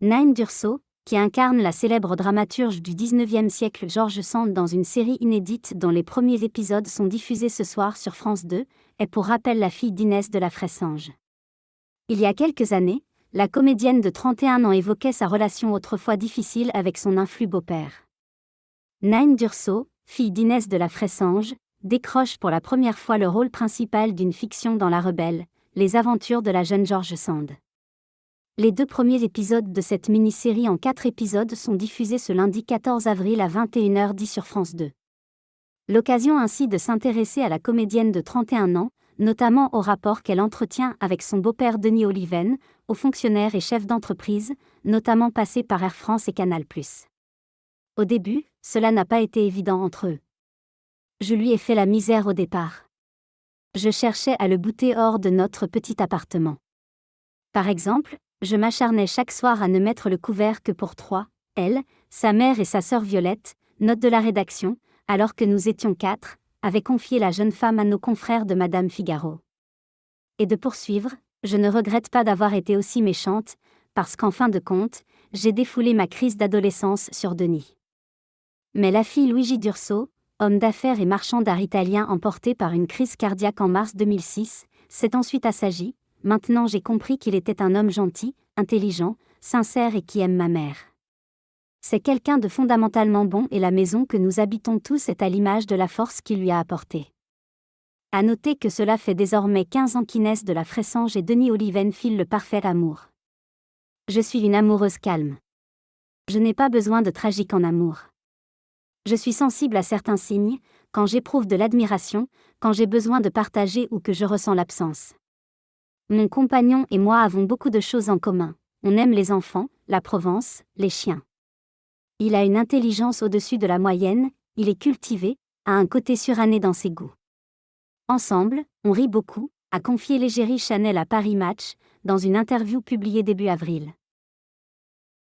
Nine Durso, qui incarne la célèbre dramaturge du XIXe siècle George Sand dans une série inédite dont les premiers épisodes sont diffusés ce soir sur France 2, est pour rappel la fille d'Inès de la Fressange. Il y a quelques années, la comédienne de 31 ans évoquait sa relation autrefois difficile avec son influ beau-père. Nine Durso, fille d'Inès de la Fressange, décroche pour la première fois le rôle principal d'une fiction dans La Rebelle, les aventures de la jeune George Sand. Les 2 premiers épisodes de cette mini-série en 4 épisodes sont diffusés ce lundi 14 avril à 21h10 sur France 2. L'occasion ainsi de s'intéresser à la comédienne de 31 ans, notamment au rapport qu'elle entretient avec son beau-père Denis Oliven, haut fonctionnaire et chef d'entreprise, notamment passé par Air France et Canal+. Au début, cela n'a pas été évident entre eux. Je lui ai fait la misère au départ. Je cherchais à le bouter hors de notre petit appartement. Par exemple, je m'acharnais chaque soir à ne mettre le couvert que pour 3, elle, sa mère et sa sœur Violette, note de la rédaction, alors que nous étions 4, avait confié la jeune femme à nos confrères de Madame Figaro. Et de poursuivre, je ne regrette pas d'avoir été aussi méchante, parce qu'en fin de compte, j'ai défoulé ma crise d'adolescence sur Denis. Mais la fille Luigi Durso, homme d'affaires et marchand d'art italien emporté par une crise cardiaque en mars 2006, s'est ensuite assagi. Maintenant j'ai compris qu'il était un homme gentil, intelligent, sincère et qui aime ma mère. C'est quelqu'un de fondamentalement bon et la maison que nous habitons tous est à l'image de la force qu'il lui a apportée. À noter que cela fait désormais 15 ans qu'Inès de la Fressange et Denis Oliven filent le parfait amour. Je suis une amoureuse calme. Je n'ai pas besoin de tragique en amour. Je suis sensible à certains signes, quand j'éprouve de l'admiration, quand j'ai besoin de partager ou que je ressens l'absence. Mon compagnon et moi avons beaucoup de choses en commun. On aime les enfants, la Provence, les chiens. Il a une intelligence au-dessus de la moyenne, il est cultivé, a un côté suranné dans ses goûts. Ensemble, on rit beaucoup, a confié l'égérie Chanel à Paris Match, dans une interview publiée début avril.